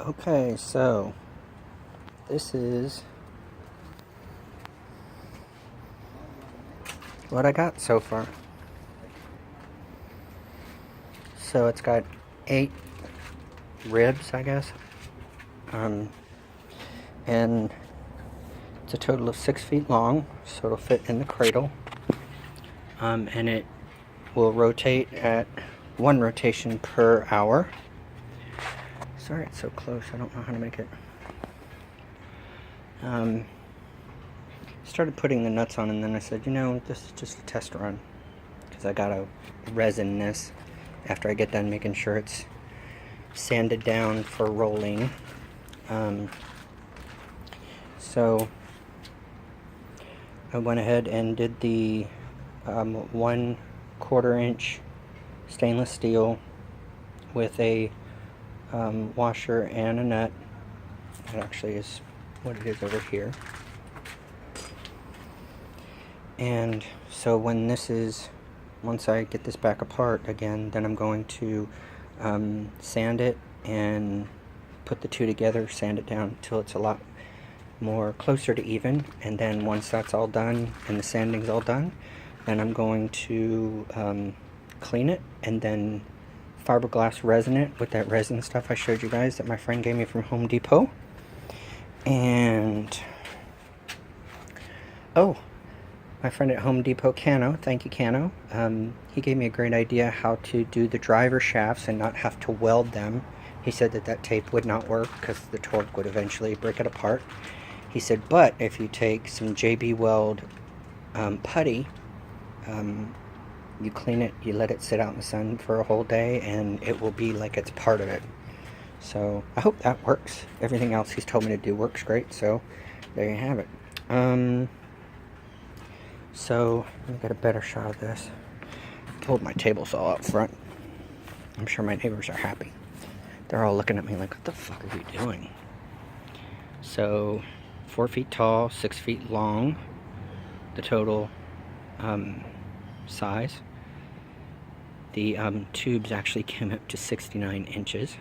Okay, so this is what I got so far. So it's got 8 ribs, I guess, um, and it's a total of 6 feet long, so it'll fit in the cradle, and it will rotate at 1 rotation per hour. Sorry it's so close, I don't know how to make it. Started putting the nuts on, and then I said, this is just a test run, because I gotta resin this after I get done making sure it's sanded down for rolling. So I went ahead and did the 1/4 inch stainless steel with a washer and a nut. That actually is what it is over here. And so once I get this back apart again, then I'm going to sand it and put the two together, sand it down until it's a lot more closer to even. And then once that's all done and the sanding's all done, then I'm going to clean it and then fiberglass resin it with that resin stuff I showed you guys that my friend gave me from Home Depot. And my friend at Home Depot, Cano, thank you, Cano, he gave me a great idea how to do the driver shafts and not have to weld them. He said that tape would not work because the torque would eventually break it apart. He said, but if you take some JB Weld putty, you clean it, you let it sit out in the sun for a whole day, and it will be like it's part of it. So I hope that works. Everything else he's told me to do works great, so there you have it. So let me get a better shot of this. I pulled my table saw out front. I'm sure my neighbors are happy. They're all looking at me like, what the fuck are you doing? So 4 feet tall, 6 feet long, the total size. The tubes actually came up to 69 inches.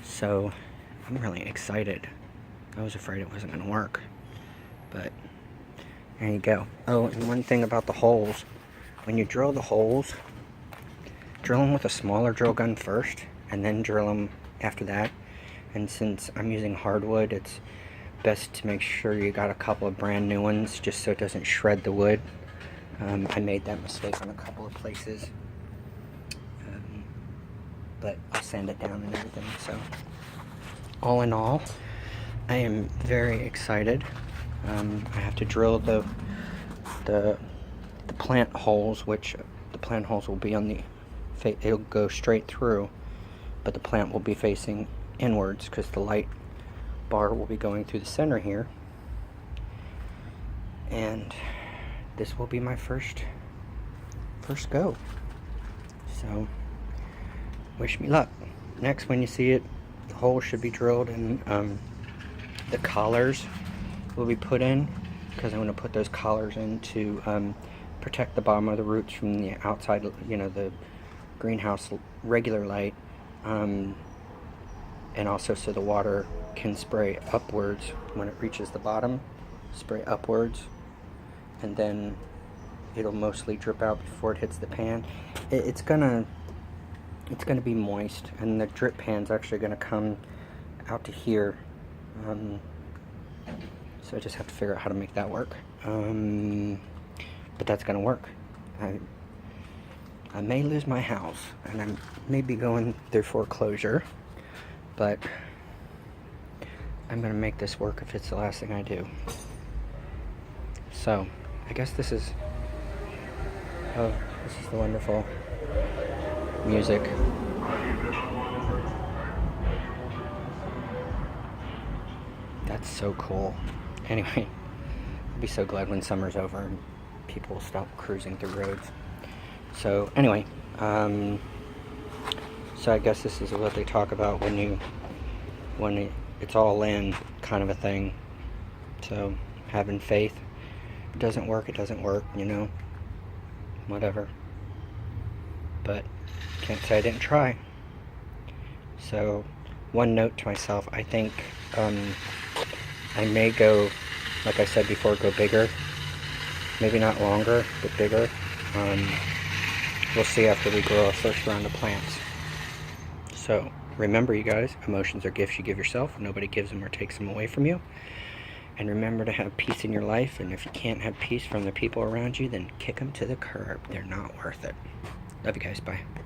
So I'm really excited. I was afraid it wasn't going to work, but there you go. Oh, and one thing about the holes. When you drill the holes, drill them with a smaller drill gun first, and then drill them after that. And since I'm using hardwood, it's best to make sure you got a couple of brand new ones, just so it doesn't shred the wood. I made that mistake on a couple of places, but I'll sand it down and everything. So all in all, I am very excited. I have to drill the plant holes, which the plant holes will be on the it'll go straight through, but the plant will be facing inwards because the light bar will be going through the center here. And this will be my first go. So wish me luck. Next, when you see it, the hole should be drilled, and the collars will be put in, because I'm going to put those collars in to protect the bottom of the roots from the outside, the greenhouse regular light, and also so the water can spray upwards when it reaches the bottom, spray upwards, and then it'll mostly drip out before it hits the pan. It's gonna be moist, and the drip pan's actually gonna come out to here. So I just have to figure out how to make that work. But that's gonna work. I may lose my house, and I may be going through foreclosure, but I'm gonna make this work if it's the last thing I do. So I guess this is the wonderful music. That's so cool. Anyway, I'll be so glad when summer's over and people stop cruising through roads. So anyway, so I guess this is what they talk about when it's all in, kind of a thing. So having faith. If it doesn't work, it doesn't work, whatever. But can't say I didn't try. So, one note to myself, I think I may go, like I said before, go bigger. Maybe not longer, but bigger. We'll see after we grow our first round of plants. So, remember you guys, emotions are gifts you give yourself. Nobody gives them or takes them away from you. And remember to have peace in your life, and if you can't have peace from the people around you, then kick them to the curb. They're not worth it. Love you guys. Bye.